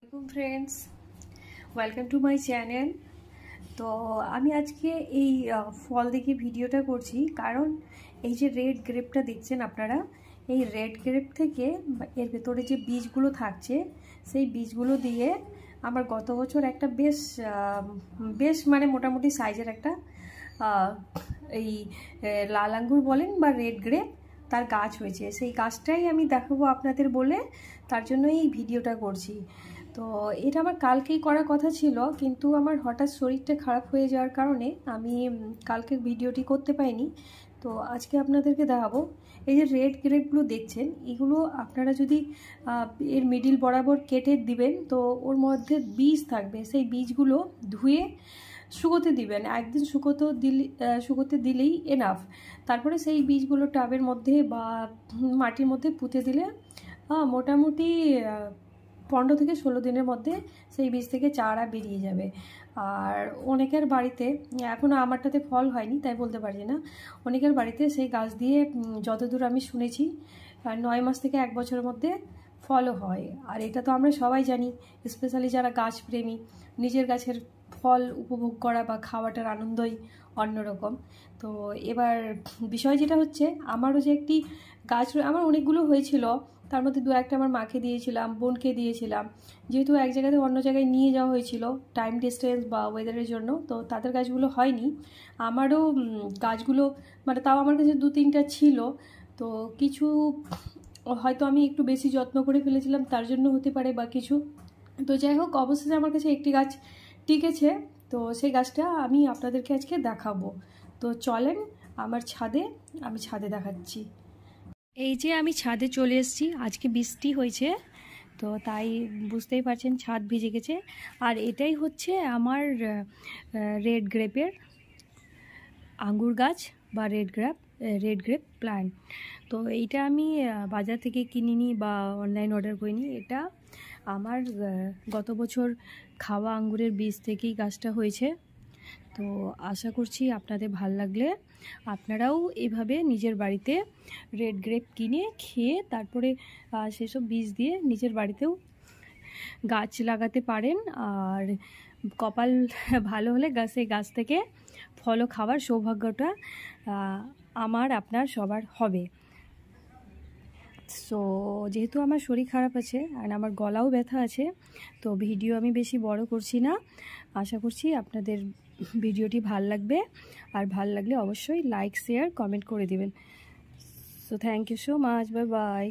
আসসালামু friends, welcome to my channel. তো আমি আজকে এই ফল দেখে ভিডিওটা করছি, কারণ এই যে রেড গ্রেপটা দেখছেন আপনারা, এই রেড গ্রেপ থেকে এর ভেতরে যে বীজগুলো থাকছে, সেই বীজগুলো দিয়ে আমার গত বছর একটা বেশ মানে মোটামুটি সাইজের একটা এই লাল আঙ্গুর বলেন বা রেড গ্রেপ, তার গাছ হয়েছে। সেই গাছটাই আমি দেখাবো আপনাদের বলে, তার জন্য এই ভিডিওটা করছি। তো এটা আমার কালকেই করার কথা ছিল, কিন্তু আমার হঠাৎ শরীরটা খারাপ হয়ে যাওয়ার কারণে আমি কালকে ভিডিওটি করতে পাইনি। তো আজকে আপনাদেরকে দেখাবো। এই যে রেড গ্রেপগুলো দেখছেন, এগুলো আপনারা যদি এর মিডিল বরাবর কেটে দিবেন, তো ওর মধ্যে বীজ থাকবে। সেই বীজগুলো ধুয়ে শুকোতে দিবেন, একদিন শুকোতে দিলেই এনাফ। তারপরে সেই বীজগুলো টাবের মধ্যে বা মাটির মধ্যে পুঁতে দিলে মোটামুটি 15 থেকে 16 দিনের মধ্যে সেই বীজ থেকে চারা বেরিয়ে যাবে। আর অনেকের বাড়িতে, এখনও আমারটাতে ফল হয়নি তাই বলতে পারছি না, অনেকের বাড়িতে সেই গাছ দিয়ে যতদূর আমি শুনেছি 9 মাস থেকে 1 বছরের মধ্যে ফলও হয়। আর এটা তো আমরা সবাই জানি, স্পেশালি যারা গাছ প্রেমী, নিজের গাছের ফল উপভোগ করা বা খাওয়াটার আনন্দই অন্যরকম। তো এবার বিষয় যেটা হচ্ছে, আমারও যে একটি গাছ, আমার অনেকগুলো হয়েছিল, তার মধ্যে 2-1টা আমার মাকে দিয়েছিলাম, বোনকে দিয়েছিলাম। যেহেতু এক জায়গা থেকে অন্য জায়গায় নিয়ে যাওয়া হয়েছিল টাইম ডিস্টেন্স বা ওয়েদারের জন্য, তো তাদের গাছগুলো হয়নি। আমারও গাছগুলো মানে তাও আমার কাছে 2-3টা ছিল। তো কিছু হয়তো আমি একটু বেশি যত্ন করে ফেলেছিলাম, তার জন্য হতে পারে বা কিছু। তো যাই হোক, অবশেষে আমার কাছে একটি গাছ টিকেছে। তো সেই গাছটা আমি আপনাদেরকে আজকে দেখাবো। তো চলেন আমার ছাদে, আমি ছাদে দেখাচ্ছি। এই যে আমি ছাদে চলে এসেছি, আজকে বৃষ্টি হয়েছে তো তাই বুঝতেই পারছেন ছাদ ভিজে গেছে। আর এটাই হচ্ছে আমার রেড গ্রেপের আঙ্গুর গাছ বা রেড গ্রেপ প্ল্যান্ট। তো এইটা আমি বাজার থেকে কিনিনি বা অনলাইন অর্ডার করিনি, এটা আমার গত বছর খাওয়া আঙ্গুরের বীজ থেকেই গাছটা হয়েছে। তো আশা করছি আপনাদের ভাল লাগলে আপনারাও এভাবে নিজের বাড়িতে রেড গ্রেপ কিনে খেয়ে তারপরে সেসব বীজ দিয়ে নিজের বাড়িতেও গাছ লাগাতে পারেন। আর কপাল ভালো হলে সেই গাছ থেকে ফলও খাওয়ার সৌভাগ্যটা আমার আপনার সবার হবে। সো যেহেতু আমার শরীর খারাপ আছে আর আমার গলাও ব্যথা আছে, তো ভিডিও আমি বেশি বড় করছি না। আশা করছি আপনাদের ভিডিওটি ভাল লাগবে, আর ভাল লাগলে অবশ্যই লাইক, শেয়ার, কমেন্ট করে দিবেন। So thank you so much, bye by.